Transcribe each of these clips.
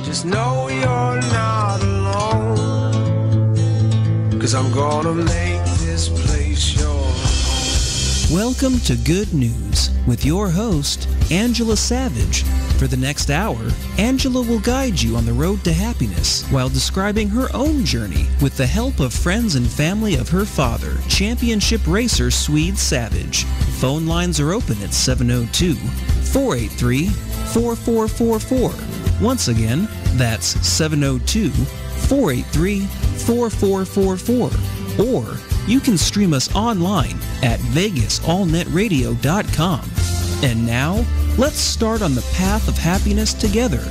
just know you're not alone, 'cause I'm gonna make this place your home. Welcome to Good News with your host, Angela Savage. For the next hour, Angela will guide you on the road to happiness while describing her own journey with the help of friends and family of her father, championship racer Swede Savage. Phone lines are open at 702-483-4444. Once again, that's 702-483-4444. Or you can stream us online at vegasallnetradio.com. And now, let's start on the path of happiness together.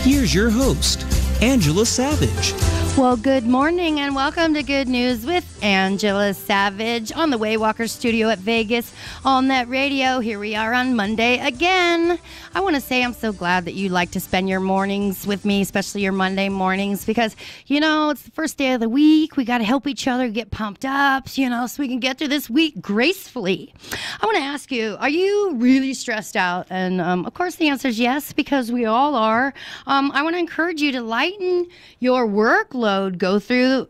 Here's your host, Angela Savage. Well, good morning and welcome to Good News with Angela Savage on the Waywalker Studio at Vegas All Net Radio. Here we are on Monday again. I want to say I'm so glad that you like to spend your mornings with me, especially your Monday mornings, because, you know, it's the first day of the week. We got to help each other get pumped up, you know, so we can get through this week gracefully. I want to ask you, are you really stressed out? And, of course, the answer is yes, because we all are. I want to encourage you to lighten your workload. Go through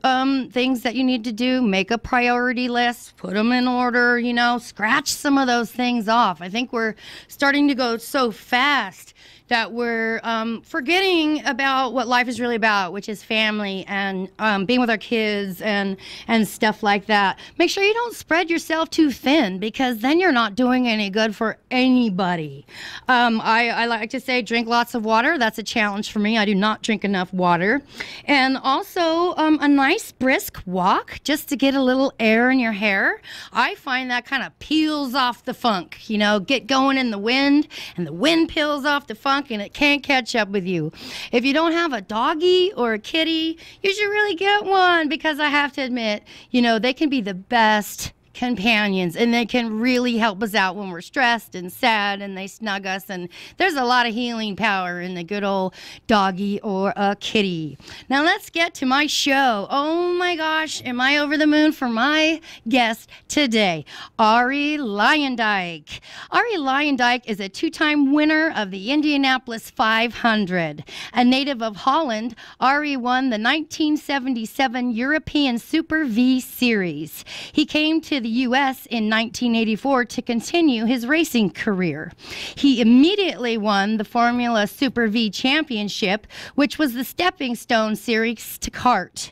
things that you need to do, make a priority list, put them in order, you know, scratch some of those things off. I think we're starting to go so fast that we're forgetting about what life is really about, which is family and being with our kids and stuff like that. Make sure you don't spread yourself too thin, because then you're not doing any good for anybody. I like to say drink lots of water. That's a challenge for me. I do not drink enough water. And also a nice brisk walk just to get a little air in your hair. I find that kind of peels off the funk. You know, get going in the wind, and the wind peels off the funk, and it can't catch up with you. If you don't have a doggy or a kitty, you should really get one, because I have to admit, you know, they can be the best companions, and they can really help us out when we're stressed and sad, and they snug us, and there's a lot of healing power in the good old doggy or a kitty. Now let's get to my show. Oh my gosh, am I over the moon for my guest today, Arie Luyendyk. Arie Luyendyk is a two-time winner of the Indianapolis 500. A native of Holland, Arie won the 1977 European Super V Series. He came to the U.S. in 1984 to continue his racing career. He immediately won the Formula Super V Championship, which was the stepping stone series to kart.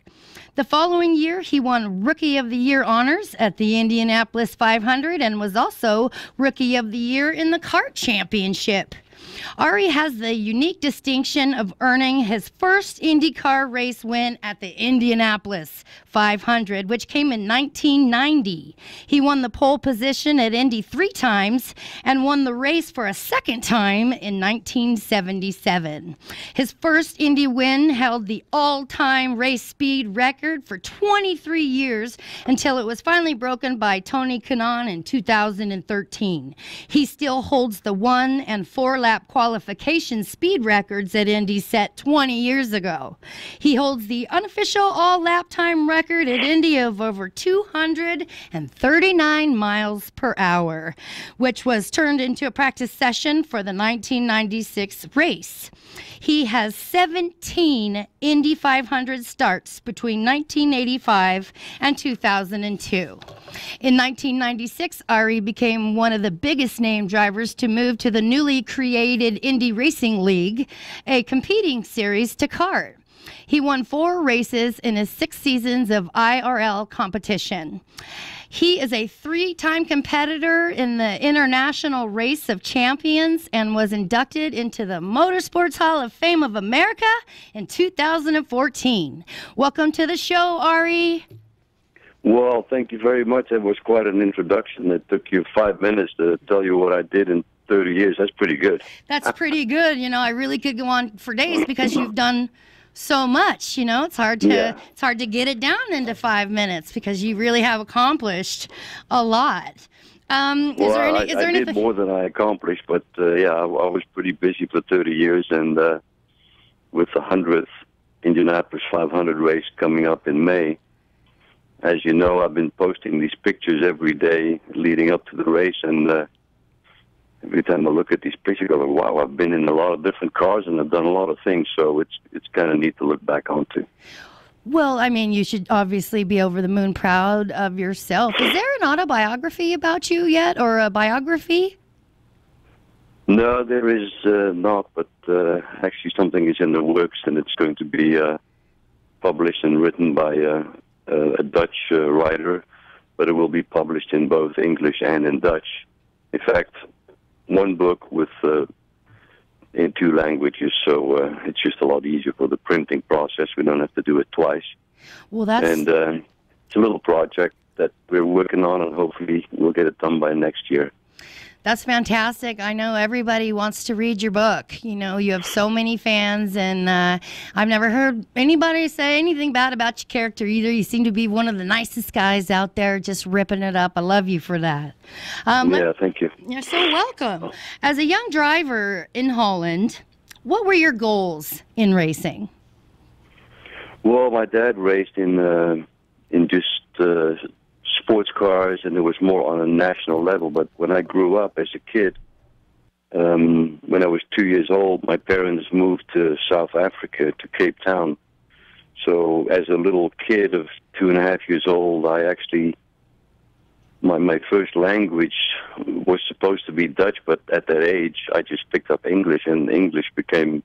The following year, he won Rookie of the Year honors at the Indianapolis 500 and was also Rookie of the Year in the kart championship. Arie has the unique distinction of earning his first IndyCar race win at the Indianapolis 500, which came in 1990. He won the pole position at Indy 3 times and won the race for a second time in 1977. His first Indy win held the all-time race speed record for 23 years until it was finally broken by Tony Kanaan in 2013. He still holds the 1- and 4-lap qualification speed records at Indy set 20 years ago. He holds the unofficial all-lap time record at Indy of over 239 miles per hour, which was turned into a practice session for the 1996 race. He has 17 Indy 500 starts between 1985 and 2002. In 1996, Arie became one of the biggest name drivers to move to the newly created Indy Racing League, a competing series to kart. He won 4 races in his 6 seasons of IRL competition. He is a 3-time competitor in the International Race of Champions and was inducted into the Motorsports Hall of Fame of America in 2014. Welcome to the show, Arie. Well, thank you very much. That was quite an introduction. It took you 5 minutes to tell you what I did in 30 years. That's pretty good. That's pretty good. You know, I really could go on for days because you've done so much. You know, it's hard to get it down into 5 minutes because you really have accomplished a lot. I did more than I accomplished, but I was pretty busy for 30 years, and with the 100th Indianapolis 500 race coming up in May, as you know, I've been posting these pictures every day leading up to the race, and every time I look at these pictures, I go, wow, I've been in a lot of different cars and I've done a lot of things. So it's kind of neat to look back onto. Well, I mean, you should obviously be over the moon proud of yourself. Is there an autobiography about you yet, or a biography? No, there is not, but actually something is in the works, and it's going to be published and written by a Dutch writer, but it will be published in both English and in Dutch. In fact, one book with in 2 languages, so it's just a lot easier for the printing process. We don't have to do it twice. Well, that's... And it's a little project that we're working on, and hopefully we'll get it done by next year. That's fantastic. I know everybody wants to read your book. You know, you have so many fans, and I've never heard anybody say anything bad about your character either. You seem to be one of the nicest guys out there, just ripping it up. I love you for that. Yeah, thank you. You're so welcome. As a young driver in Holland, what were your goals in racing? Well, my dad raced in just sports cars, and it was more on a national level. But when I grew up as a kid, when I was 2 years old, my parents moved to South Africa, to Cape Town. So as a little kid of 2.5 years old, I actually, my first language was supposed to be Dutch, but at that age, I just picked up English, and English became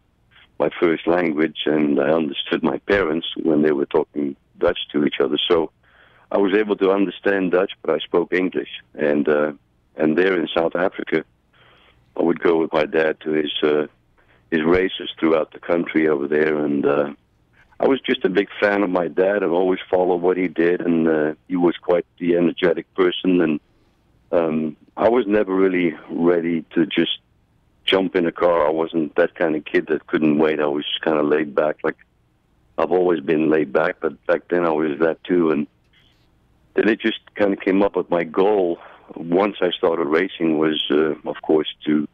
my first language, and I understood my parents when they were talking Dutch to each other. So I was able to understand Dutch, but I spoke English. And there in South Africa, I would go with my dad to his races throughout the country over there. And I was just a big fan of my dad and always followed what he did. And he was quite the energetic person. And I was never really ready to just jump in a car. I wasn't that kind of kid that couldn't wait. I was kind of laid back. Like, I've always been laid back, but back then I was that too. And then it just kind of came up with my goal once I started racing was, of course, to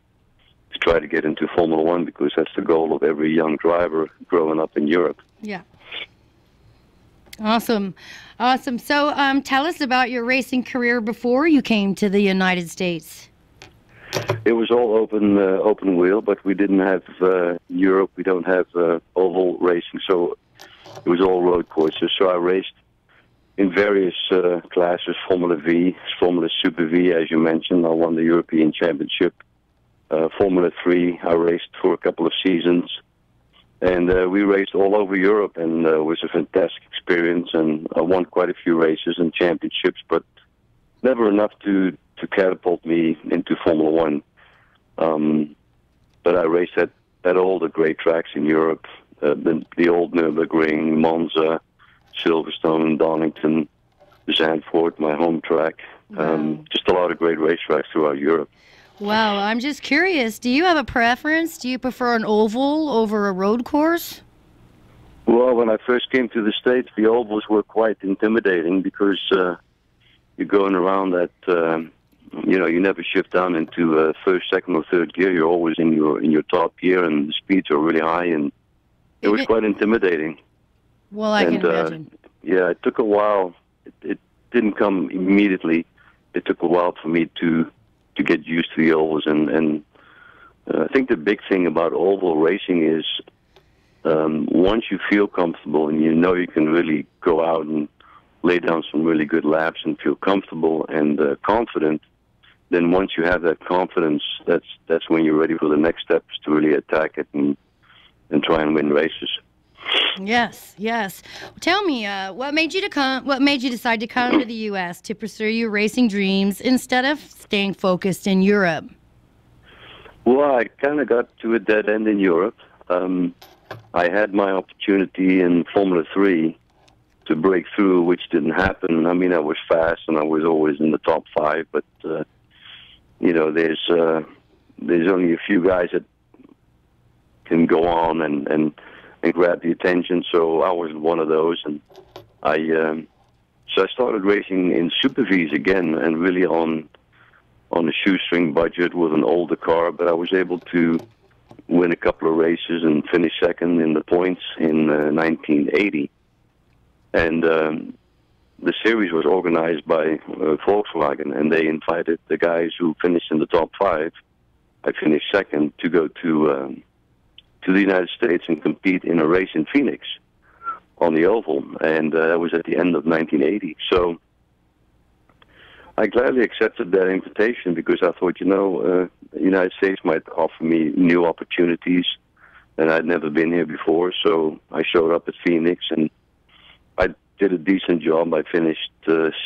try to get into Formula One, because that's the goal of every young driver growing up in Europe. Yeah. Awesome. Awesome. So tell us about your racing career before you came to the United States. It was all open wheel, but we didn't have Europe. We don't have oval racing, so it was all road courses. So I raced in various classes, Formula V, Formula Super V, as you mentioned. I won the European Championship. Formula 3, I raced for a couple of seasons. And we raced all over Europe, and it was a fantastic experience. And I won quite a few races and championships, but never enough to catapult me into Formula One. But I raced at all the great tracks in Europe, the old Nürburgring, Monza, Silverstone, Donington, Zandvoort, my home track. Wow. Just a lot of great racetracks throughout Europe. Wow, I'm just curious. Do you have a preference? Do you prefer an oval over a road course? Well, when I first came to the States, the ovals were quite intimidating because you're going around at, you never shift down into first, second, or third gear. You're always in your top gear, and the speeds are really high, and it was quite intimidating. Well, I can imagine. Yeah, it took a while. It didn't come immediately. It took a while for me to get used to the ovals, and I think the big thing about oval racing is once you feel comfortable and you know you can really go out and lay down some really good laps and feel comfortable and confident, then once you have that confidence, that's when you're ready for the next steps to really attack it and try and win races. Yes, yes. Tell me, what made you decide to come to the U.S. to pursue your racing dreams instead of staying focused in Europe? Well, I kind of got to a dead end in Europe. I had my opportunity in Formula 3 to break through, which didn't happen. I mean, I was fast and I was always in the top 5, but there's only a few guys that can go on and grab the attention. So I was one of those, and I started racing in Super Vs again, and really on a shoestring budget with an older car. But I was able to win a couple of races and finish second in the points in 1980. And the series was organized by Volkswagen, and they invited the guys who finished in the top 5 I finished second to go to the United States and compete in a race in Phoenix on the oval, and that was at the end of 1980. So I gladly accepted that invitation because I thought, the United States might offer me new opportunities, and I'd never been here before. So I showed up at Phoenix, and I did a decent job. I finished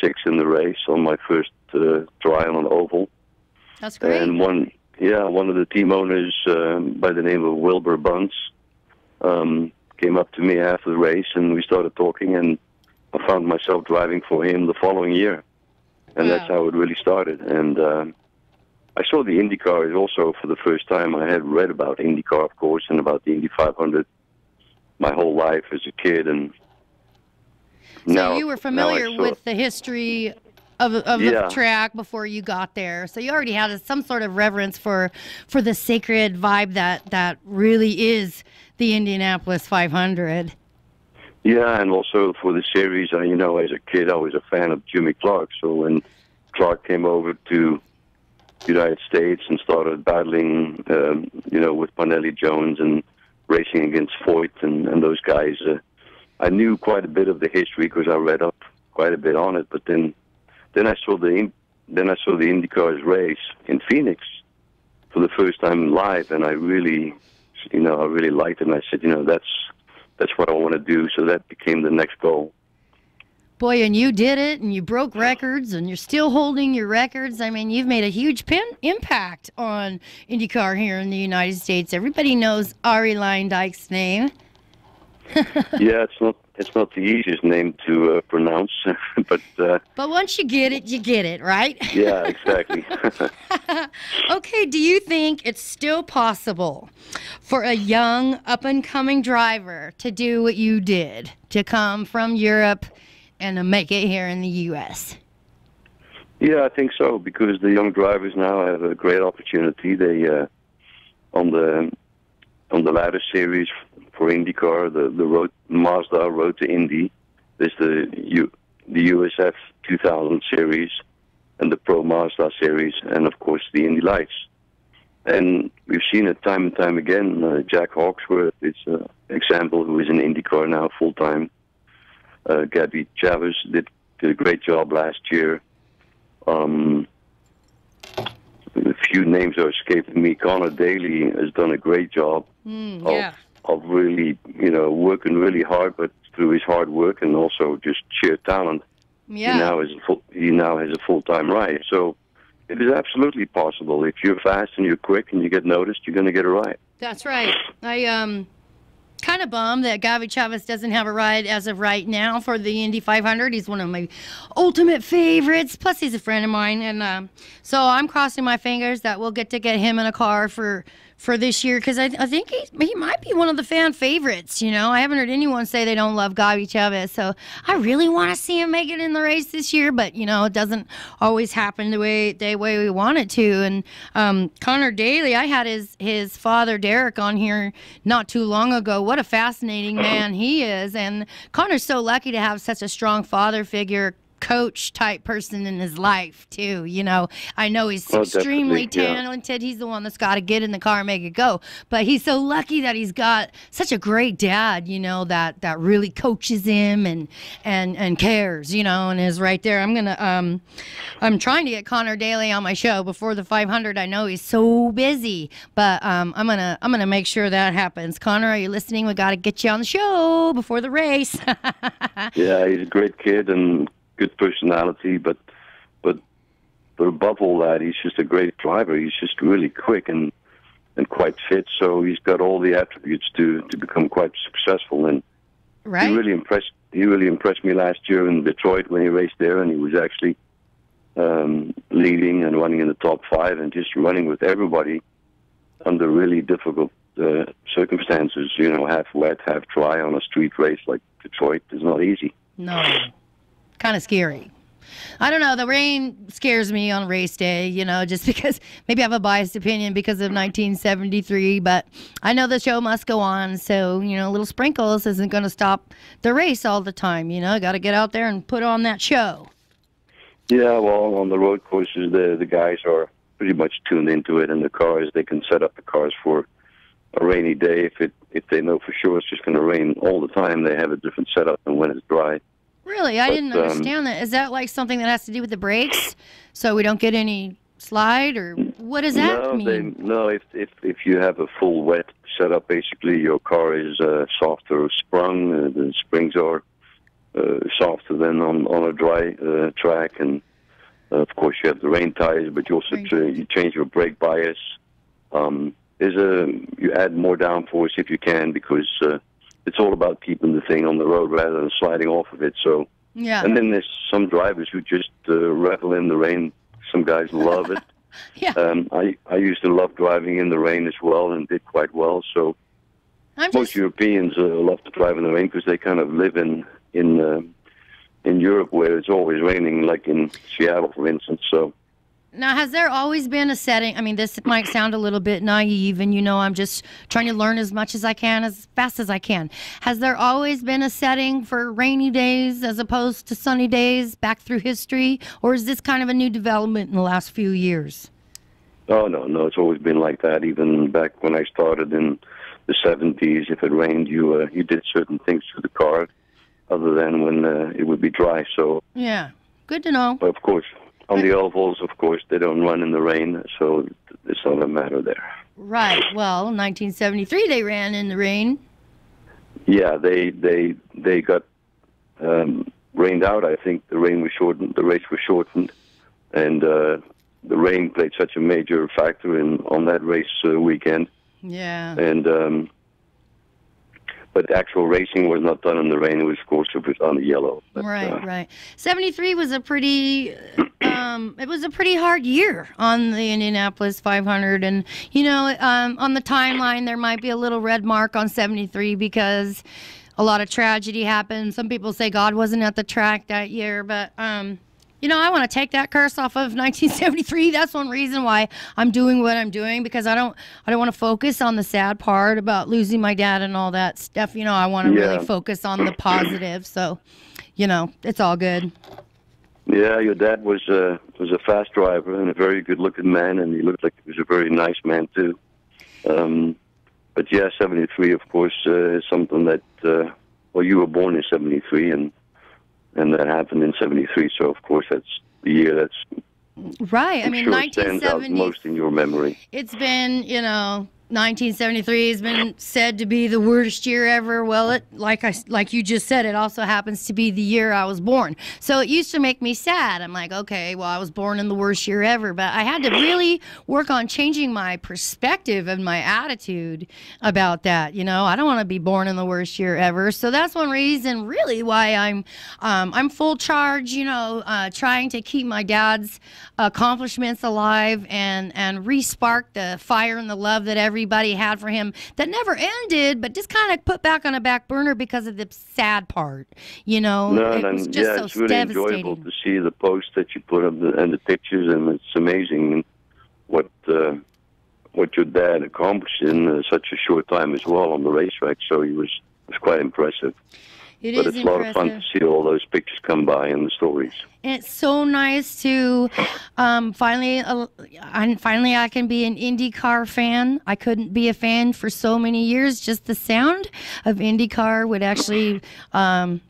sixth in the race on my first trial on oval. That's great. And one of the team owners by the name of Wilbur Bunce came up to me after the race, and we started talking, and I found myself driving for him the following year. And Wow. that's how it really started. And I saw the IndyCar also for the first time. I had read about IndyCar, of course, and about the Indy 500 my whole life as a kid. And so you were familiar with the history of the track before you got there. So you already had some sort of reverence for the sacred vibe that really is the Indianapolis 500. Yeah, and also for the series, as a kid, I was a fan of Jimmy Clark. So when Clark came over to the United States and started battling, with Parnelli Jones and racing against Foyt and those guys, I knew quite a bit of the history because I read up quite a bit on it. But then I saw the IndyCar's race in Phoenix for the first time live, and I really liked it. And I said, that's what I want to do. So that became the next goal. Boy, and you did it, and you broke records, and you're still holding your records. I mean, you've made a huge impact on IndyCar here in the United States. Everybody knows Arie Luyendyk's name. Yeah, it's not the easiest name to pronounce, but once you get it, right? Yeah, exactly. Okay, do you think it's still possible for a young, up-and-coming driver to do what you did, to come from Europe and to make it here in the U.S.? Yeah, I think so, because the young drivers now have a great opportunity. They on the ladder series for IndyCar, the Mazda Road to Indy, there's the USF 2000 series and the Pro Mazda series, and of course the Indy Lights. And we've seen it time and time again. Jack Hawksworth is an example, who is in IndyCar now full time. Gabby Chavez did a great job last year. A few names are escaping me. Connor Daly has done a great job of really, working really hard, but through his hard work and also just sheer talent, he now has a full-time ride. So it is absolutely possible. If you're fast and you're quick and you get noticed, you're going to get a ride. That's right. I kind of bummed that Gabby Chavez doesn't have a ride as of right now for the Indy 500. He's one of my ultimate favorites. Plus, he's a friend of mine, and so I'm crossing my fingers that we'll get him in a car for this year, because I think he might be one of the fan favorites. I haven't heard anyone say they don't love Gabby Chavez, so I really want to see him make it in the race this year. But it doesn't always happen the way we want it to. And Connor Daly, I had his father Derek on here not too long ago. What a fascinating man he is, and Connor's so lucky to have such a strong father figure, coach type person in his life too. I know he's extremely talented. He's the one that's got to get in the car and make it go, but he's so lucky that he's got such a great dad, that really coaches him and cares, and is right there. I'm trying to get Connor Daly on my show before the 500. I know he's so busy, but I'm gonna make sure that happens. Connor, are you listening? We got to get you on the show before the race. Yeah, he's a great kid and good personality, but above all that, he's just a great driver. He's just really quick and quite fit. So he's got all the attributes to become quite successful. And right. He really impressed me last year in Detroit when he raced there, and he was actually leading and running in the top 5 and just running with everybody under really difficult circumstances. Half wet, half dry on a street race like Detroit is not easy. No. Kind of scary. I don't know. The rain scares me on race day, just because maybe I have a biased opinion because of 1973, but I know the show must go on. So, little sprinkles isn't going to stop the race all the time. Got to get out there and put on that show. Yeah, well, on the road courses, the guys are pretty much tuned into it. And the cars, they can set up the cars for a rainy day. If they know for sure it's just going to rain all the time, they have a different setup than when it's dry. Really? I didn't understand that. Is that like something that has to do with the brakes, so we don't get any slide, or what does that mean? If you have a full wet setup, basically your car is softer sprung. The springs are softer than on a dry track, and of course you have the rain tires, but you also you change your brake bias. You add more downforce if you can, because it's all about keeping the thing on the road rather than sliding off of it. So, yeah. And then there's some drivers who just revel in the rain. Some guys love it. Yeah. I used to love driving in the rain as well, and did quite well. So most Europeans love to drive in the rain because they kind of live in Europe where it's always raining, like in Seattle, for instance. So. Now, has there always been a setting? I mean, this might sound a little bit naive, and I'm just trying to learn as much as I can, as fast as I can. Has there always been a setting for rainy days as opposed to sunny days back through history, or is this kind of a new development in the last few years? Oh, no, it's always been like that. Even back when I started in the 70s, if it rained, you did certain things to the car other than when it would be dry. So yeah, good to know. But of course, on the ovals, of course, they don't run in the rain, so it's not a matter there. Right. Well, 1973 they ran in the rain. Yeah, they got rained out. I think the rain was shortened. The race was shortened, and the rain played such a major factor on that race weekend. Yeah. And but actual racing was not done in the rain. It was, of course, on the yellow. But, right. 73 was a pretty, it was a pretty hard year on the Indianapolis 500. And, on the timeline, there might be a little red mark on 73 because a lot of tragedy happened. Some people say God wasn't at the track that year, but, I want to take that curse off of 1973. That's one reason why I'm doing what I'm doing, because I don't want to focus on the sad part about losing my dad and all that stuff. I want to really focus on the positive. So, it's all good. Yeah, your dad was a fast driver and a very good-looking man, and he looked like he was a very nice man too. But yeah, 73, of course, is something that you were born in 73, and that happened in 73, so of course that's the year that's right. I'm sure 1970 stands out most in your memory. It's been, 1973 has been said to be the worst year ever. Well, like you just said, it also happens to be the year I was born. So it used to make me sad. I'm like, okay, well, I was born in the worst year ever. But I had to really work on changing my perspective and my attitude about that. I don't want to be born in the worst year ever. So that's one reason, really, why I'm full charge. Trying to keep my dad's accomplishments alive and re-spark the fire and the love that everybody had for him that never ended, but just kind of put back on a back burner because of the sad part. It was just it's really enjoyable to see the posts that you put up and the pictures, and it's amazing what your dad accomplished in such a short time as well on the racetrack. So it was quite impressive. But it's a lot of fun to see all those pictures come by and the stories. And it's so nice to finally I can be an IndyCar fan. I couldn't be a fan for so many years. Just the sound of IndyCar would actually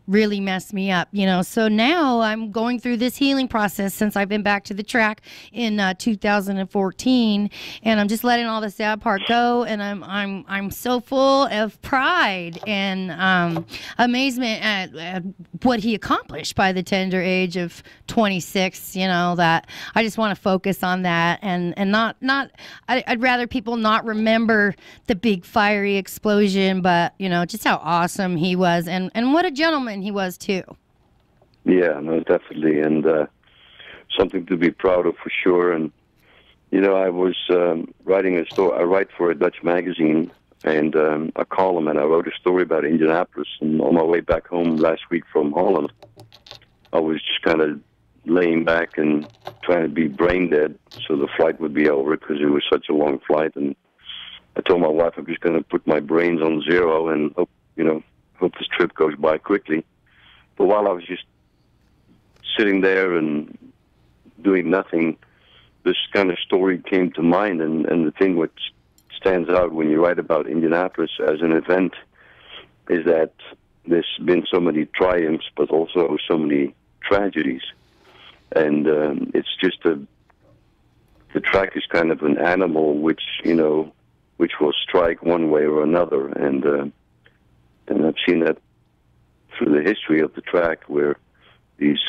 really mess me up, So now I'm going through this healing process since I've been back to the track in 2014, and I'm just letting all the sad part go. And I'm so full of pride and amazement at what he accomplished by the tender age of 26, that I just want to focus on that and I'd rather people not remember the big fiery explosion, but just how awesome he was and what a gentleman he was too. Yeah, no, definitely, and something to be proud of for sure. And I was writing a story. I write for a Dutch magazine and a column, and I wrote a story about Indianapolis. And on my way back home last week from Holland, I was just kind of laying back and trying to be brain dead so the flight would be over, because it was such a long flight. And I told my wife I'm just going to put my brains on zero and hope this trip goes by quickly. But while I was just sitting there and doing nothing, this kind of story came to mind, and the thing which stands out when you write about Indianapolis as an event is that there's been so many triumphs, but also so many tragedies. And it's just the track is kind of an animal which will strike one way or another. And I've seen that through the history of the track, where these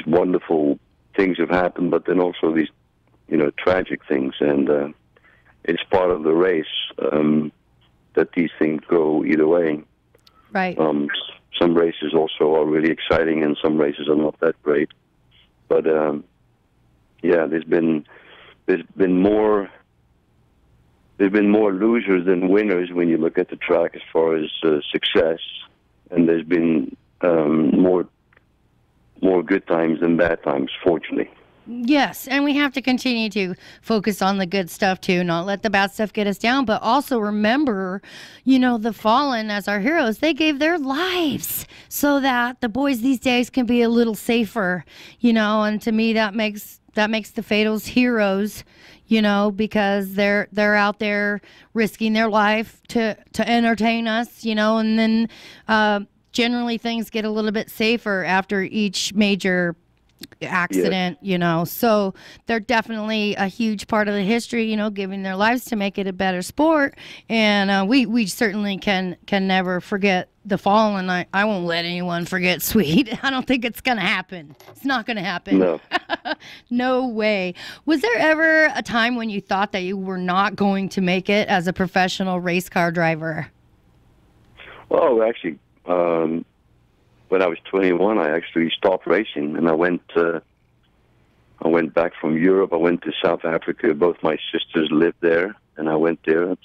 wonderful things have happened, but then also these tragic things. And it's part of the race that these things go either way. Right. Some races also are really exciting, and some races are not that great. But there's been more losers than winners when you look at the track as far as success, and there's been more good times than bad times, fortunately. Yes, and we have to continue to focus on the good stuff too, not let the bad stuff get us down, but also remember, the fallen as our heroes. They gave their lives so that the boys these days can be a little safer, and to me that makes the Fatals heroes, because they're out there risking their life to entertain us, and then generally things get a little bit safer after each major accident. So they're definitely a huge part of the history, giving their lives to make it a better sport. And we certainly can never forget the fallen. I won't let anyone forget Sweet. I don't think it's gonna happen. It's not gonna happen. No. No way. Was there ever a time when you thought that you were not going to make it as a professional race car driver? Well, actually, when I was 21, I actually stopped racing, and I went back from Europe. I went to South Africa. Both my sisters lived there, and I went there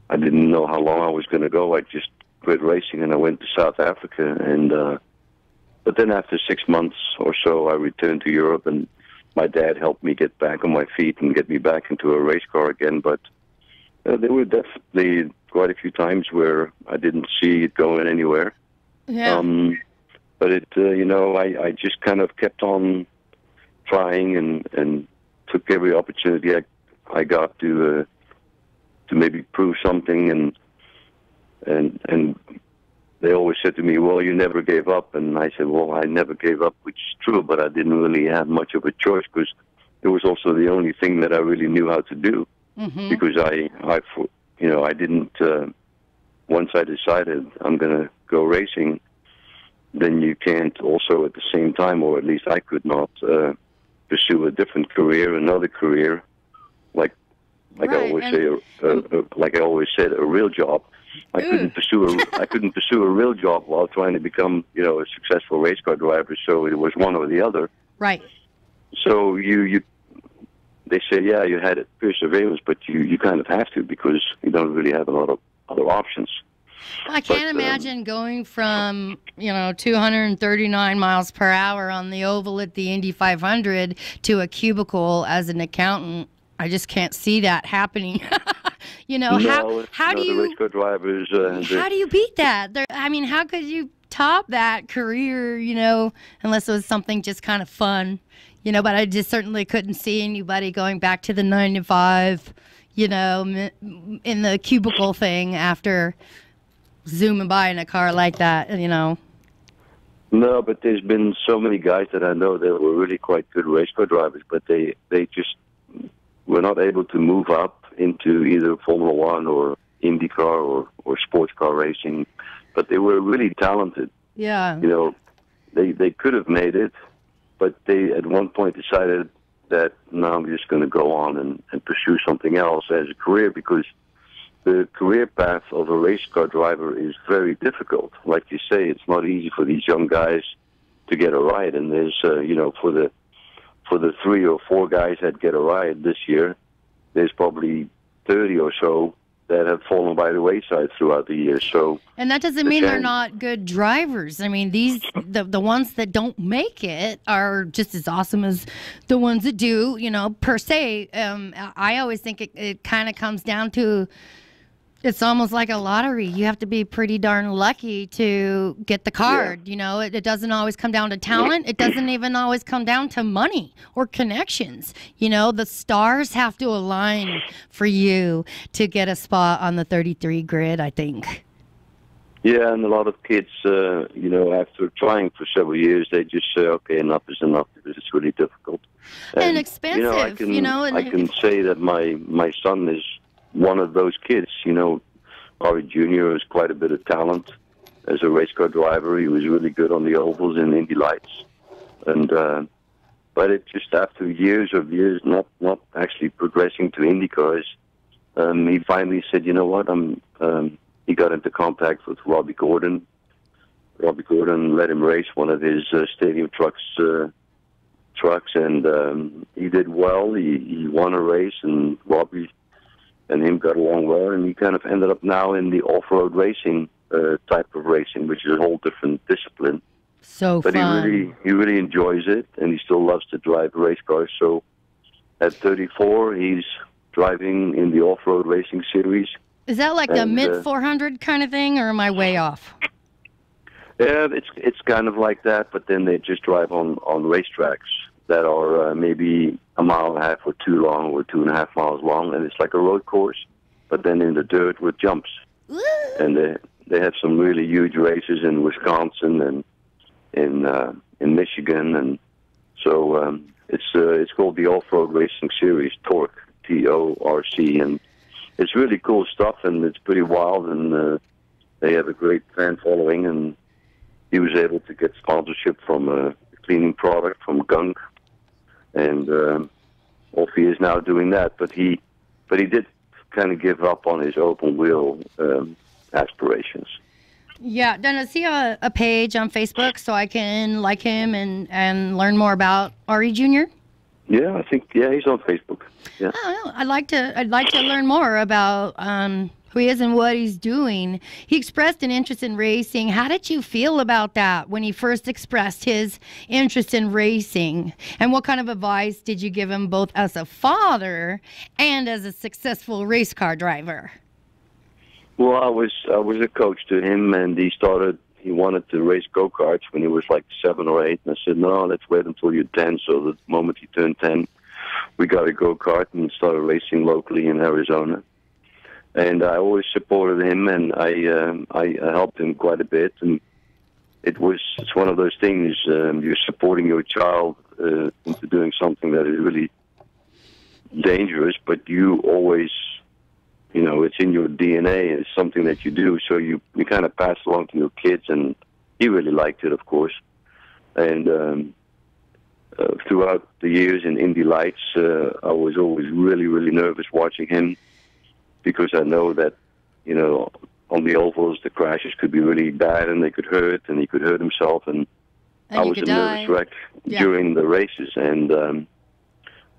I didn't know how long I was going to go. I just quit racing, and I went to South Africa. And but then after 6 months or so, I returned to Europe, and my dad helped me get back on my feet and get me back into a race car again. But there were definitely quite a few times where I didn't see it going anywhere. Yeah. But I just kind of kept on trying and took every opportunity I got to maybe prove something, and they always said to me, "Well, you never gave up," and I said, "Well, I never gave up," which is true, but I didn't really have much of a choice because it was also the only thing that I really knew how to do. Mm-hmm. Because I didn't. Once I decided I'm going to go racing, then you can't also at the same time, or at least I could not, pursue a different career, another career, like right. I always said, a real job. I couldn't pursue a real job while trying to become, a successful race car driver. So it was one or the other. Right. So they say, yeah, you had perseverance, but you kind of have to, because you don't really have a lot of other options. Well, I can't imagine going from, 239 miles per hour on the oval at the Indy 500 to a cubicle as an accountant. I just can't see that happening. How do you race car drivers? How do you beat that? How could you top that career? Unless it was something just kind of fun. But I just certainly couldn't see anybody going back to the 9 to 5. In the cubicle thing after zooming by in a car like that. No, but there's been so many guys that I know that were really quite good race car drivers, but they just were not able to move up into either Formula One or IndyCar or sports car racing, but they were really talented. Yeah. They could have made it, but they at one point decided that now I'm just going to go on and pursue something else as a career, because the career path of a race car driver is very difficult. Like you say, it's not easy for these young guys to get a ride, and there's for the 3 or 4 guys that get a ride this year, there's probably 30 or so that have fallen by the wayside throughout the year. So, and that doesn't mean they're not good drivers. The ones that don't make it are just as awesome as the ones that do. Per se, I always think it kind of comes down to It's almost like a lottery. You have to be pretty darn lucky to get the card. Yeah. It doesn't always come down to talent. It doesn't even always come down to money or connections. The stars have to align for you to get a spot on the 33 grid, I think. Yeah, and a lot of kids, after trying for several years, they just say, okay, enough is enough because it's really difficult. And expensive, I can say that my son is one of those kids. Arie Jr. has quite a bit of talent as a race car driver. He was really good on the ovals and Indy Lights. But it just after years not actually progressing to Indy cars, he finally said, you know what, he got into contact with Robbie Gordon. Robbie Gordon let him race one of his stadium trucks, and he did well. He won a race, and Robbie and him got along well, and he kind of ended up now in the off-road racing type of racing, which is a whole different discipline. But fun. he really enjoys it, and he still loves to drive race cars. So at 34, he's driving in the off-road racing series. Is that like the mid 400 kind of thing, or am I way off? Yeah, it's kind of like that, but then they just drive on racetracks that are maybe a mile and a half or 2 long or 2.5 miles long, and it's like a road course, but then in the dirt with jumps. And they have some really huge races in Wisconsin and in Michigan, and so it's called the Off-Road Racing Series, Torque, T-O-R-C, and it's really cool stuff, and it's pretty wild, and they have a great fan following, and he was able to get sponsorship from a cleaning product from Gunk, and off he is now doing that. But he did kind of give up on his open wheel aspirations. Yeah, does he have a page on Facebook so I can like him and learn more about Arie Jr.? Yeah, I think he's on Facebook. Yeah. Oh, I'd like to learn more about who he is and what he's doing. He expressed an interest in racing. How did you feel about that when he first expressed his interest in racing? And what kind of advice did you give him both as a father and as a successful race car driver? Well, I was a coach to him, and he wanted to race go-karts when he was like 7 or 8. And I said, no, let's wait until you're 10. So the moment he turned 10, we got a go-kart and started racing locally in Arizona. And I always supported him, and I helped him quite a bit. And it's one of those things, you're supporting your child into doing something that is really dangerous, but you always, it's in your DNA, it's something that you do, so you kind of pass along to your kids, and he really liked it, of course. And throughout the years in Indy Lights, I was always really, really nervous watching him, because I know that, on the ovals, the crashes could be really bad, and they could hurt, and he could hurt himself, and I was a nervous wreck during the races, and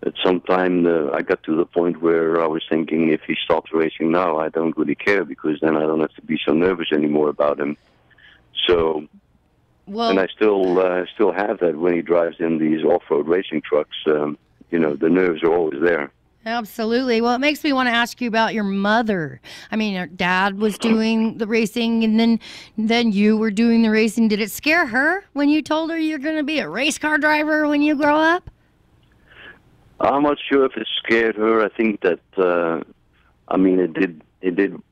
at some time I got to the point where I was thinking, if he stops racing now, I don't really care, because then I don't have to be so nervous anymore about him. So, and I still have that when he drives in these off-road racing trucks. The nerves are always there. Absolutely. Well, it makes me want to ask you about your mother. I mean, your dad was doing the racing, and then you were doing the racing. Did it scare her when you told her you're going to be a race car driver when you grow up? I'm not sure if it scared her. I think that, it did.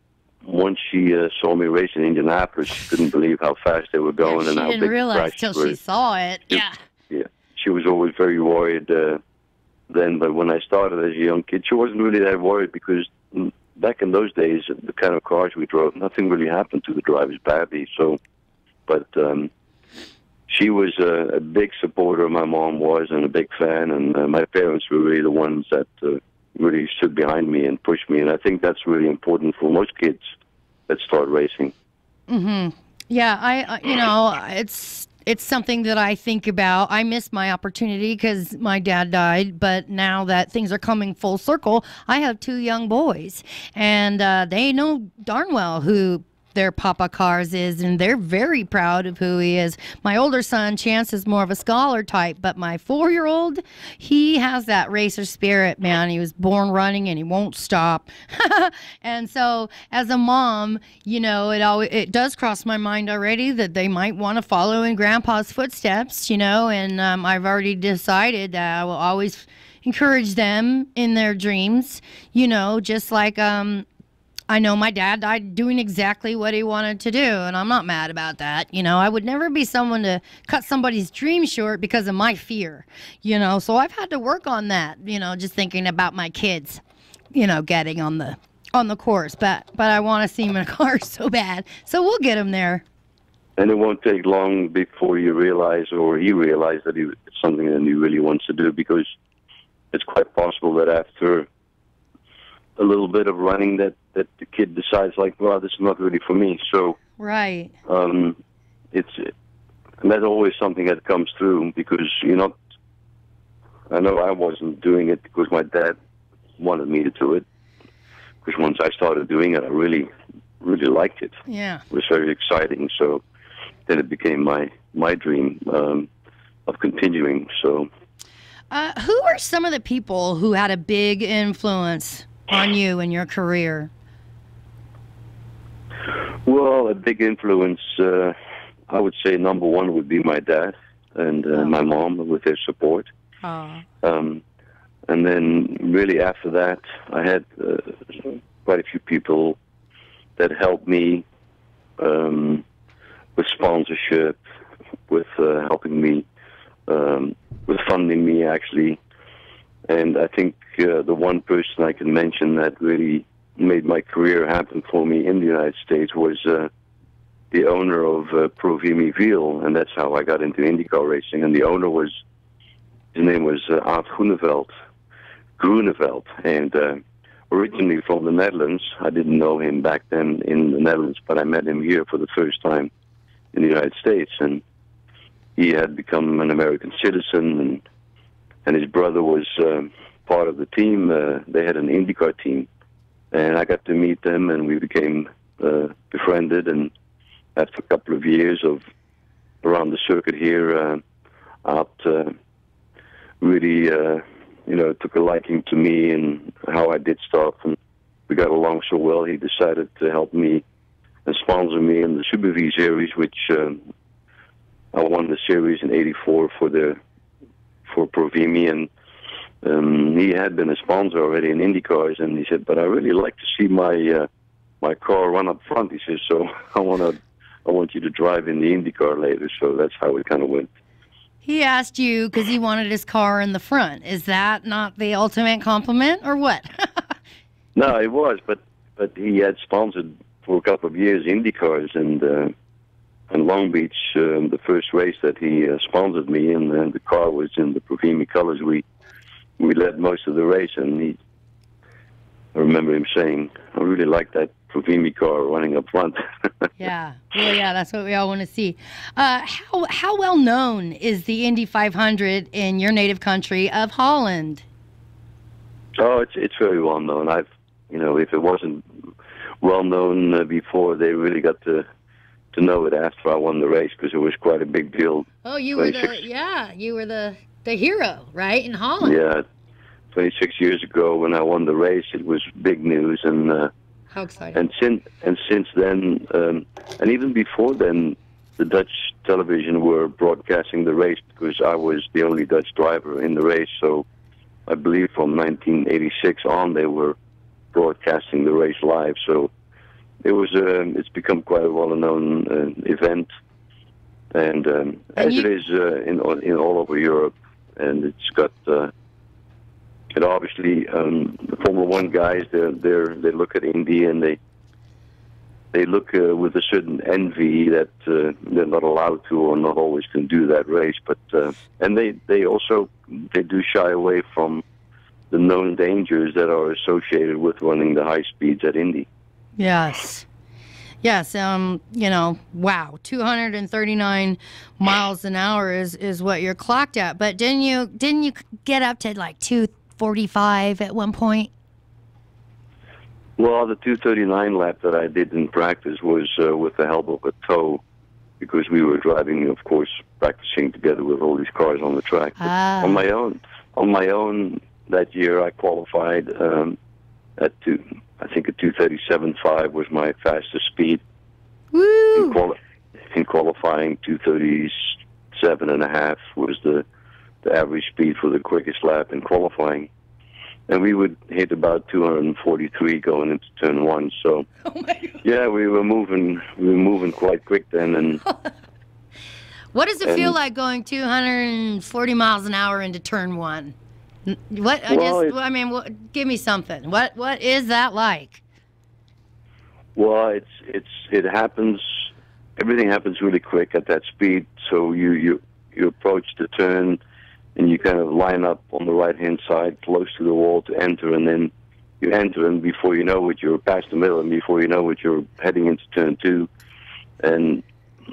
Once she saw me race in Indianapolis, she couldn't believe how fast they were going and how big the crashes were. She didn't realize till she saw it. Yeah. She was always very worried then, but when I started as a young kid, she wasn't really that worried, because back in those days, the kind of cars we drove, nothing really happened to the drivers badly. So, but she was a big supporter, my mom was, and a big fan, and my parents were really the ones that really stood behind me and pushed me, and I think that's really important for most kids that start racing. Mm-hmm. Yeah, it's something that I think about. I missed my opportunity because my dad died, but now that things are coming full circle, I have 2 young boys, and they know darn well who their Papa Cars is, and they're very proud of who he is. My older son, Chance, is more of a scholar type, but my 4-year-old, he has that racer spirit, man. He was born running, and he won't stop. And so, as a mom, it does cross my mind already that they might want to follow in Grandpa's footsteps, and I've already decided that I will always encourage them in their dreams, just like I know my dad died doing exactly what he wanted to do, and I'm not mad about that. I would never be someone to cut somebody's dream short because of my fear, so I've had to work on that, just thinking about my kids, getting on the course, but I want to see him in a car so bad, so we'll get him there. And it won't take long before you realize, or he realizes, that it's something that he really wants to do, because it's quite possible that after a little bit of running that the kid decides, like, well, this is not really for me. So right. And that's always something that comes through, because I know I wasn't doing it because my dad wanted me to do it, because once I started doing it, I really, really liked it. Yeah. It was very exciting. So then it became my dream of continuing. So who are some of the people who had a big influence on you in your career? Well, a big influence, I would say number one would be my dad and my mom, with their support. And then really after that, I had quite a few people that helped me with sponsorship, with helping me, with funding me, actually. And I think the one person I can mention that really made my career happen for me in the United States was the owner of Provimi Wiel, and that's how I got into IndyCar racing. And the owner his name was Aart Groeneveld, and originally from the Netherlands. I didn't know him back then in the Netherlands, but I met him here for the first time in the United States, and he had become an American citizen, and his brother was part of the team. They had an IndyCar team, and I got to meet them, and we became befriended. And after a couple of years of around the circuit here, Art really, took a liking to me and how I did stuff, and we got along so well. He decided to help me and sponsor me in the Super V series, which I won the series in '84 for Provimi, and he had been a sponsor already in IndyCars, and he said, but I really like to see my car run up front. He says, so I want you to drive in the IndyCar later. So that's how it kind of went. He asked you because he wanted his car in the front. Is that not the ultimate compliment, or what? No, it was, but he had sponsored for a couple of years IndyCars, and Long Beach, the first race that he sponsored me in, and the car was in the Provimi colors. We led most of the race, and I remember him saying, I really like that Provimi car running up front. Yeah. Well, yeah, that's what we all want to see. How well known is the Indy 500 in your native country of Holland? Oh, it's very well known. If it wasn't well known before, they really got to know it after I won the race, because it was quite a big deal. Oh, you were the hero, right, in Holland? Yeah, 26 years ago when I won the race, it was big news, and how exciting! And since then, and even before then, the Dutch television were broadcasting the race, because I was the only Dutch driver in the race. So I believe from 1986 on, they were broadcasting the race live. So it's become quite a well-known event, and as it is in all over Europe, and it's got. And obviously, the Formula One guys, they look at Indy, and they look with a certain envy that they're not allowed to, or not always can do that race. But and they do shy away from the known dangers that are associated with running the high speeds at Indy. Yes. Yes, wow, 239 miles an hour is what you're clocked at. But didn't you get up to like 245 at one point? Well, the 2:39 lap that I did in practice was with the help of a tow, because we were driving, of course, practicing together with all these cars on the track. Ah. On my own, that year I qualified at I think a 2:37.5 was my fastest speed. Woo! In qualifying, 2:37.5 was the average speed for the quickest lap in qualifying. And we would hit about 243 going into turn one. So, oh my God. Yeah, we were moving quite quick then. And what does it feel like going 240 miles an hour into turn one? What? Give me something. What is that like? Well, it happens. Everything happens really quick at that speed. So you approach the turn, and you kind of line up on the right-hand side, close to the wall to enter, and then you enter, and before you know it, you're past the middle, and before you know it, you're heading into turn two. And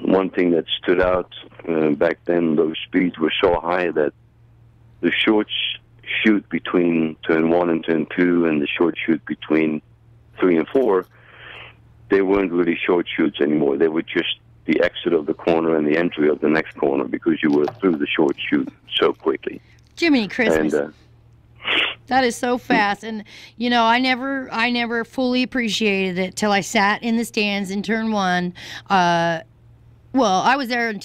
one thing that stood out back then, those speeds were so high that the short shoot between turn one and turn two, and the short shoot between 3 and 4, they weren't really short shoots anymore. They were just the exit of the corner and the entry of the next corner, because you were through the short chute so quickly. Jiminy Christmas. And, that is so fast. And, I never fully appreciated it till I sat in the stands in turn one. I was there in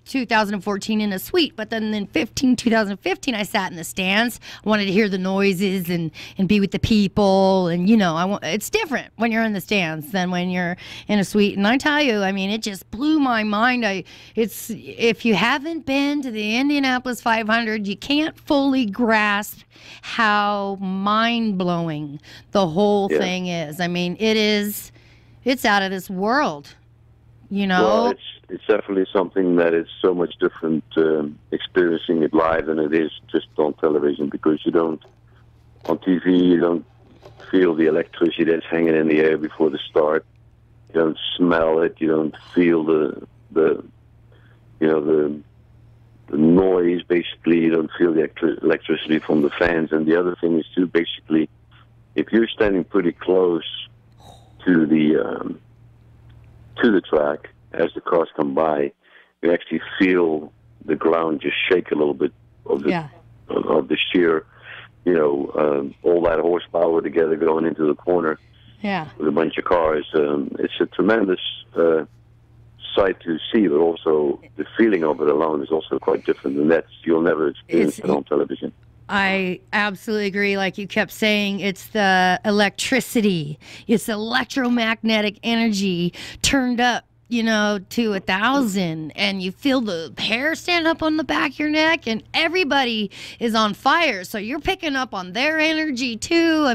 2014 in a suite, but then in 2015, I sat in the stands. I wanted to hear the noises and be with the people. And, it's different when you're in the stands than when you're in a suite. And I tell you, it just blew my mind. If you haven't been to the Indianapolis 500, you can't fully grasp how mind-blowing the whole thing is. It's out of this world, Well, it's definitely something that is so much different experiencing it live than it is just on television, because on TV, you don't feel the electricity that's hanging in the air before the start. You don't smell it. You don't feel the noise, basically. You don't feel the electricity from the fans. And the other thing is, too, basically, if you're standing pretty close to the track, as the cars come by, you actually feel the ground just shake a little bit of the sheer, all that horsepower together going into the corner with a bunch of cars. It's a tremendous sight to see, but also the feeling of it alone is also quite different, and you'll never experience it on television. I absolutely agree. Like you kept saying, it's the electricity. It's electromagnetic energy turned up, to 1,000, and you feel the hair stand up on the back of your neck, and everybody is on fire. So you're picking up on their energy too.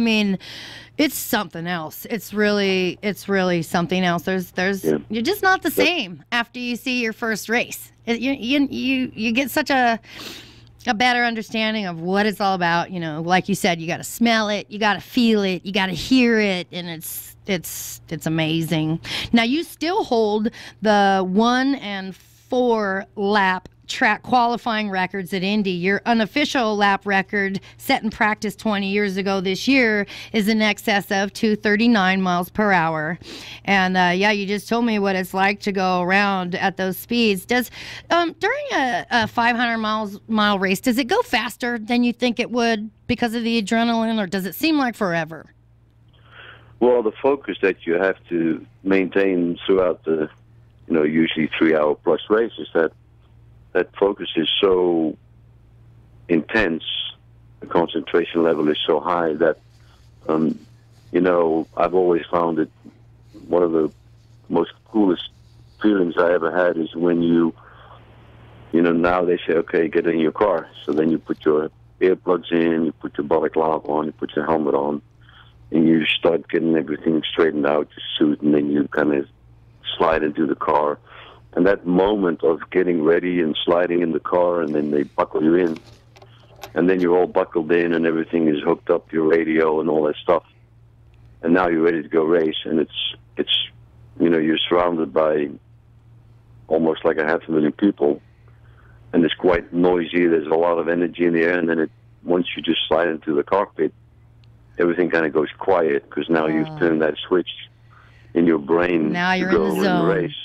It's something else. It's really something else. You're just not the same after you see your first race. You get such a better understanding of what it's all about. Like you said, you got to smell it, you got to feel it, you got to hear it, and it's amazing. Now, you still hold the 1 and 4 lap track qualifying records at Indy. Your unofficial lap record set in practice 20 years ago this year is in excess of 239 miles per hour. And you just told me what it's like to go around at those speeds. Does during a 500 mile race, does it go faster than you think it would because of the adrenaline, or does it seem like forever? Well, the focus that you have to maintain throughout the, usually 3-hour plus race is that focus is so intense, the concentration level is so high that, I've always found it one of the most coolest feelings I ever had is when now they say, okay, get in your car. So then you put your earplugs in, you put your balaclava on, you put your helmet on, and you start getting everything straightened out, your suit, and then you kind of slide into the car. And that moment of getting ready and sliding in the car, and then they buckle you in, and then you're all buckled in, and everything is hooked up to your radio and all that stuff. And now you're ready to go race, and it's you're surrounded by almost like 500,000 people, and it's quite noisy. There's a lot of energy in the air, and then once you just slide into the cockpit, everything kind of goes quiet because now you've turned that switch in your brain now you're to go in the zone. and race.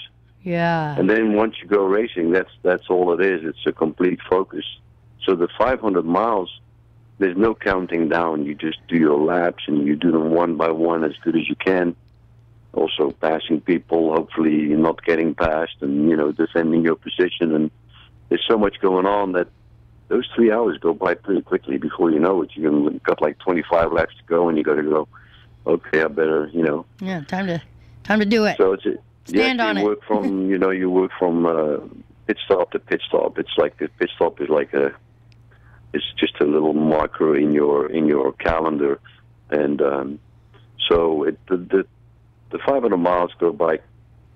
Yeah. And then once you go racing, that's all it is. It's a complete focus. So the 500 miles, there's no counting down. You just do your laps, and you do them one by one as good as you can. Also passing people, hopefully not getting passed, and, defending your position. And there's so much going on that those 3 hours go by pretty quickly before you know it. You've got like 25 laps to go, and you got to go, okay, I better, Yeah, time to do it. So it's Stand on you it. work from, you work from pit stop to pit stop. It's like the pit stop is like it's just a little marker in your calendar, and so the 500 miles go by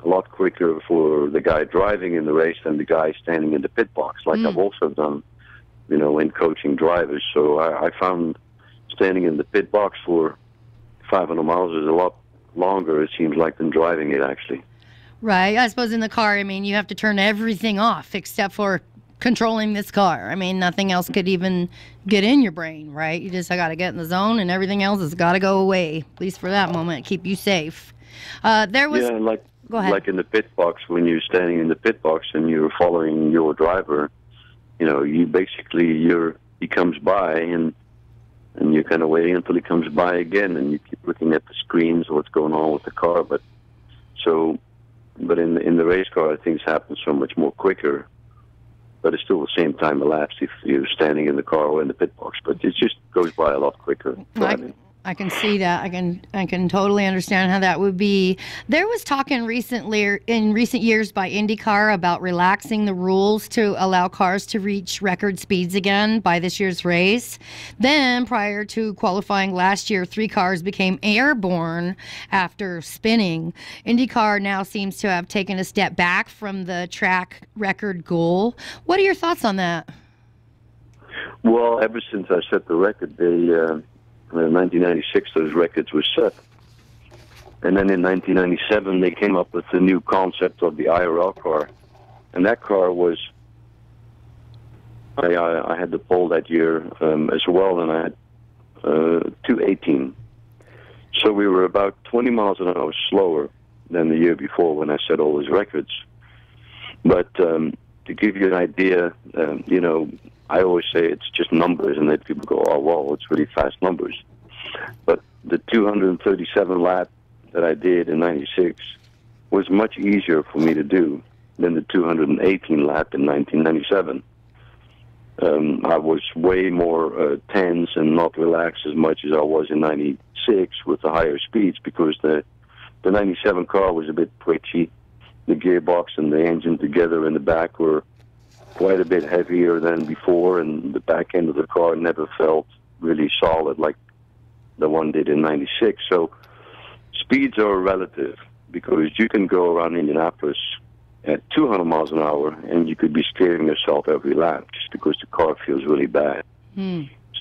a lot quicker for the guy driving in the race than the guy standing in the pit box, like I've also done, in coaching drivers. So I found standing in the pit box for 500 miles is a lot longer, it seems like, than driving it, actually. Right. I suppose in the car, you have to turn everything off except for controlling this car. Nothing else could even get in your brain, right? You just got to get in the zone, and everything else has got to go away, at least for that moment, keep you safe. There was... Yeah, Go ahead. Like in the pit box, when you're standing in the pit box and you're following your driver, you basically, he comes by, and you're kind of waiting until he comes by again, and you keep looking at the screens, what's going on with the car. But in the race car, things happen so much more quicker. But it's still the same time elapsed if you're standing in the car or in the pit box. But it just goes by a lot quicker driving. I can see that. I can totally understand how that would be. There was talk in recent years by IndyCar about relaxing the rules to allow cars to reach record speeds again by this year's race. Then, prior to qualifying last year, 3 cars became airborne after spinning. IndyCar now seems to have taken a step back from the track record goal. What are your thoughts on that? Well, ever since I set the record, in 1996, those records were set. And then in 1997, they came up with the new concept of the IRL car. And that car was, I had the pole that year as well, and I had 218. So we were about 20 miles an hour slower than the year before when I set all those records. But to give you an idea, I always say it's just numbers, and then people go, oh, well, it's really fast numbers. But the 237 lap that I did in 96 was much easier for me to do than the 218 lap in 1997. I was way more tense and not relaxed as much as I was in 96 with the higher speeds, because the 97 car was a bit twitchy. The gearbox and the engine together in the back were quite a bit heavier than before, and the back end of the car never felt really solid like the one did in 96. So speeds are relative, because you can go around Indianapolis at 200 miles an hour and you could be scaring yourself every lap just because the car feels really bad.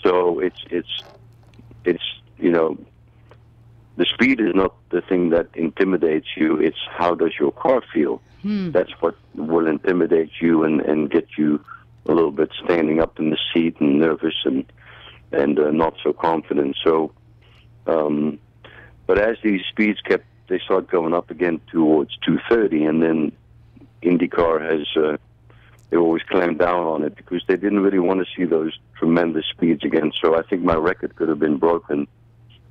So it's the speed is not the thing that intimidates you, it's how does your car feel. That's what will intimidate you and get you a little bit standing up in the seat and nervous and not so confident. So, but as these speeds they start going up again towards 230, and then IndyCar has they always clamped down on it because they didn't really want to see those tremendous speeds again. So I think my record could have been broken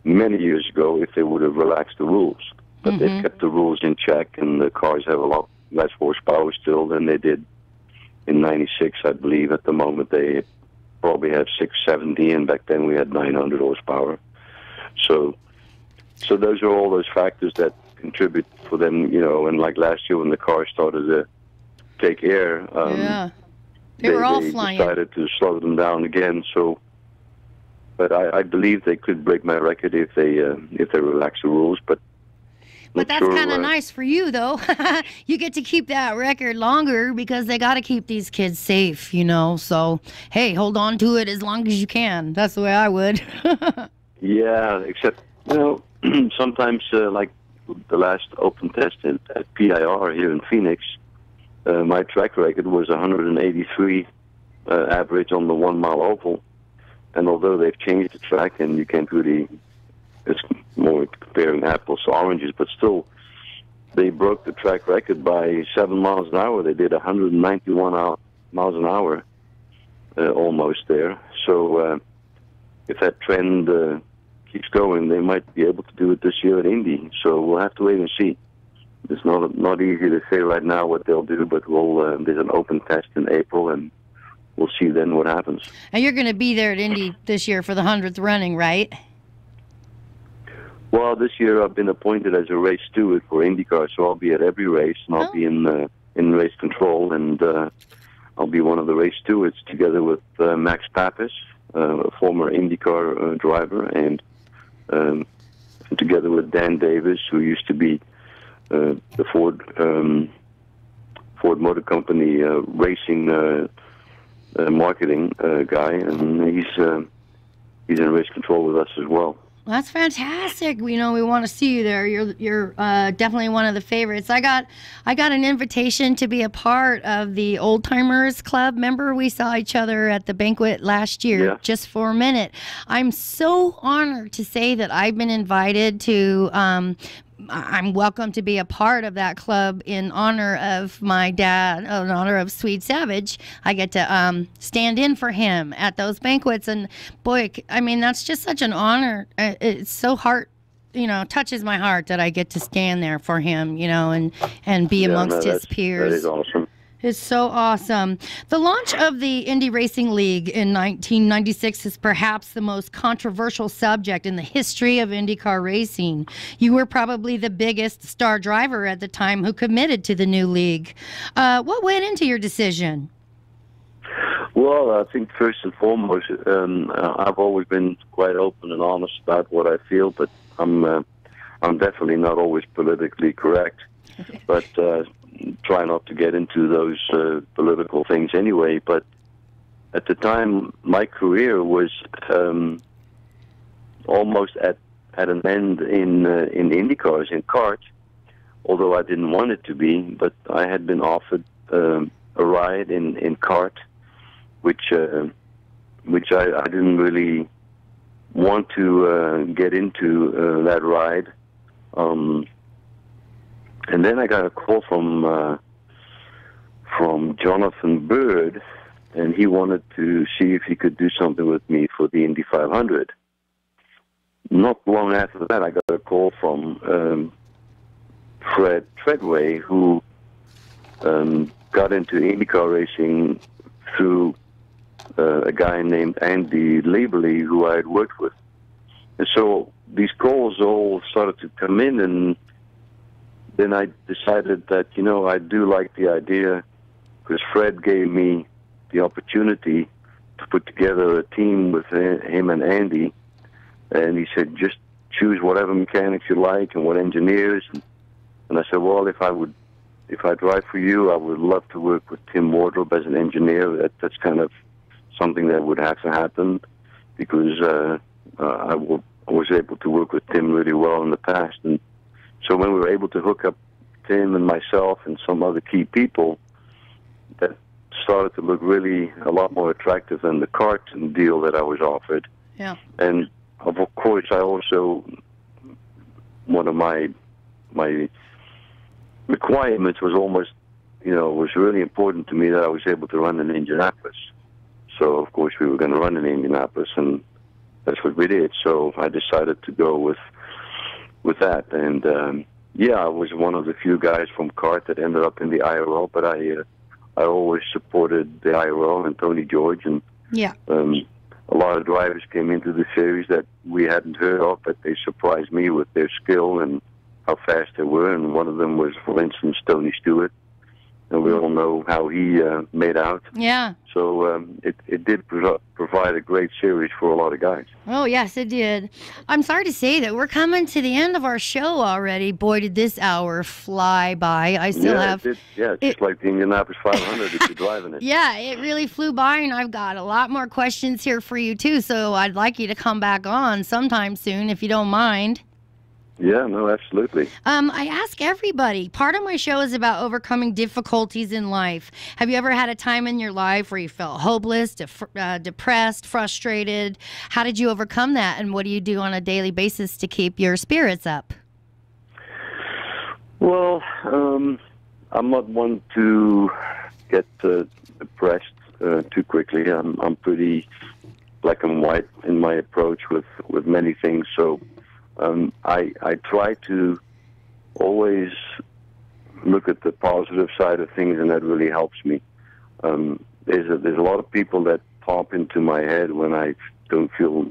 many years ago if they would have relaxed the rules. But they've kept the rules in check, and the cars have a lot less horsepower still than they did in 96, I believe. At the moment, they probably have 670, and back then we had 900 horsepower. So those are all those factors that contribute for them, and like last year when the car started to take air, they were all flying. Decided to slow them down again. So, but I believe they could break my record if they relax the rules. But that's kind of nice for you, though. You get to keep that record longer because they got to keep these kids safe, So, hey, hold on to it as long as you can. That's the way I would. Yeah, except, sometimes, like the last open test at PIR here in Phoenix, my track record was 183 average on the 1 mile oval. And although they've changed the track and you can't really it's more comparing apples to oranges, but still, they broke the track record by 7 miles an hour. They did 191 miles an hour, almost there. So if that trend keeps going, they might be able to do it this year at Indy. So we'll have to wait and see. It's not easy to say right now what they'll do, but there's an open test in April, and we'll see then what happens. And you're going to be there at Indy this year for the 100th running, right? Well, this year I've been appointed as a race steward for IndyCar, so I'll be at every race, and I'll be in race control, and I'll be one of the race stewards together with Max Papis, a former IndyCar driver, and together with Dan Davis, who used to be the Ford Motor Company racing marketing guy, and he's in race control with us as well. That's fantastic. We want to see you there. You're definitely one of the favorites. I got an invitation to be a part of the Old Timers Club. Remember, we saw each other at the banquet last year, just for a minute. I'm so honored to say that I've been invited to. I'm welcome to be a part of that club in honor of my dad, in honor of Swede Savage. I get to stand in for him at those banquets, and boy, I mean, that's just such an honor. It's so touches my heart that I get to stand there for him, and be amongst his peers. That is awesome. It's so awesome. The launch of the Indy Racing League in 1996 is perhaps the most controversial subject in the history of IndyCar racing. You were probably the biggest star driver at the time who committed to the new league. What went into your decision? Well, I think first and foremost, I've always been quite open and honest about what I feel, but I'm definitely not always politically correct. But try not to get into those political things anyway. But at the time, my career was almost at an end in IndyCars, in kart, although I didn't want it to be. But I had been offered a ride in kart, which I didn't really want to get into that ride. And then I got a call from Jonathan Bird, and he wanted to see if he could do something with me for the Indy 500. Not long after that, I got a call from Fred Treadway, who got into IndyCar racing through a guy named Andy Lieberly, who I had worked with. And so these calls all started to come in, and then I decided that, I do like the idea, because Fred gave me the opportunity to put together a team with him and Andy, and he said, just choose whatever mechanics you like and what engineers. And I said, well, if I drive for you, I would love to work with Tim Wardrop as an engineer. That's kind of something that would have to happen, because I was able to work with Tim really well in the past. And so when we were able to hook up Tim and myself and some other key people, that started to look really a lot more attractive than the kart deal that I was offered. Yeah. And of course, I also, one of my requirements was almost, was really important to me that I was able to run in Indianapolis. So of course we were going to run in Indianapolis, and that's what we did. So I decided to go with that, and I was one of the few guys from kart that ended up in the IRL, but I always supported the IRL and Tony George, and a lot of drivers came into the series that we hadn't heard of, but they surprised me with their skill and how fast they were, and one of them was, for instance, Tony Stewart, and we all know how he made out. Yeah. So it did provide a great series for a lot of guys. Oh, yes, it did. I'm sorry to say that we're coming to the end of our show already. Boy, did this hour fly by. I still have... It's just like the Indianapolis 500 if you're driving it. Yeah, it really flew by, and I've got a lot more questions here for you, too, so I'd like you to come back on sometime soon, if you don't mind. Yeah, no, absolutely. I ask everybody. Part of my show is about overcoming difficulties in life. Have you ever had a time in your life where you felt hopeless, depressed, frustrated? How did you overcome that, and what do you do on a daily basis to keep your spirits up? Well, I'm not one to get depressed too quickly. I'm pretty black and white in my approach with many things. So I try to always look at the positive side of things, and that really helps me. There's a lot of people that pop into my head when I don't feel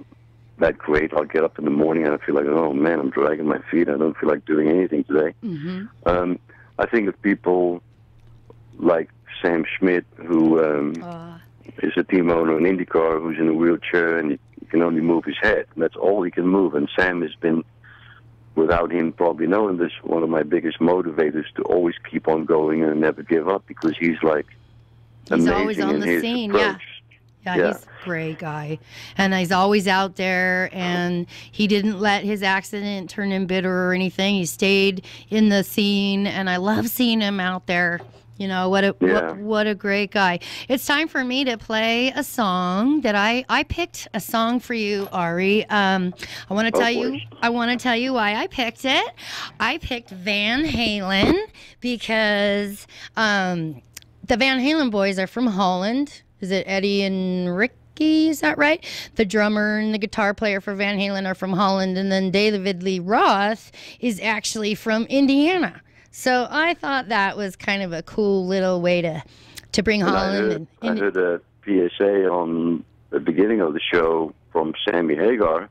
that great. I'll get up in the morning and I feel like, oh man, I'm dragging my feet. I don't feel like doing anything today. Mm-hmm. I think of people like Sam Schmidt, who is a team owner in IndyCar, who's in a wheelchair and he can only move his head. And that's all he can move. And Sam has been, without him probably knowing this, one of my biggest motivators to always keep on going and never give up, because he's like he's amazing always on in the his scene. approach. Yeah, he's a great guy. And he's always out there, and he didn't let his accident turn him bitter or anything. He stayed in the scene, and I love seeing him out there. You know, what a great guy. It's time for me to play a song that I picked a song for you, Arie. I want to tell you why I picked it. I picked Van Halen because the Van Halen boys are from Holland. Is it Eddie and Ricky? Is that right? The drummer and the guitar player for Van Halen are from Holland, and then David Lee Roth is actually from Indiana. So I thought that was kind of a cool little way to bring Holland. I heard a PSA on the beginning of the show from Sammy Hagar.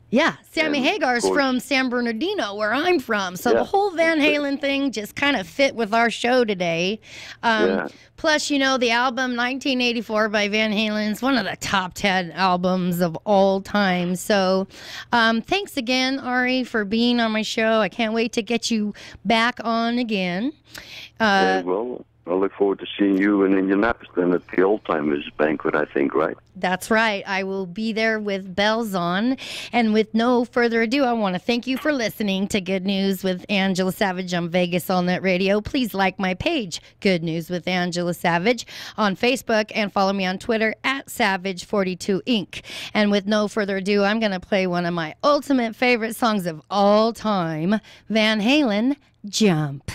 Yeah, Sammy Hagar's from San Bernardino, where I'm from. So the whole Van Halen thing just kind of fit with our show today. Plus, you know, the album 1984 by Van Halen is one of the top 10 albums of all time. So thanks again, Arie, for being on my show. I can't wait to get you back on again. Well, I look forward to seeing you in Indianapolis then at the Old Timers Banquet, I think, right? That's right. I will be there with bells on. And with no further ado, I want to thank you for listening to Good News with Angela Savage on Vegas All Net Radio. Please like my page, Good News with Angela Savage, on Facebook, and follow me on Twitter at Savage42 Inc. And with no further ado, I'm going to play one of my ultimate favorite songs of all time, Van Halen, Jump.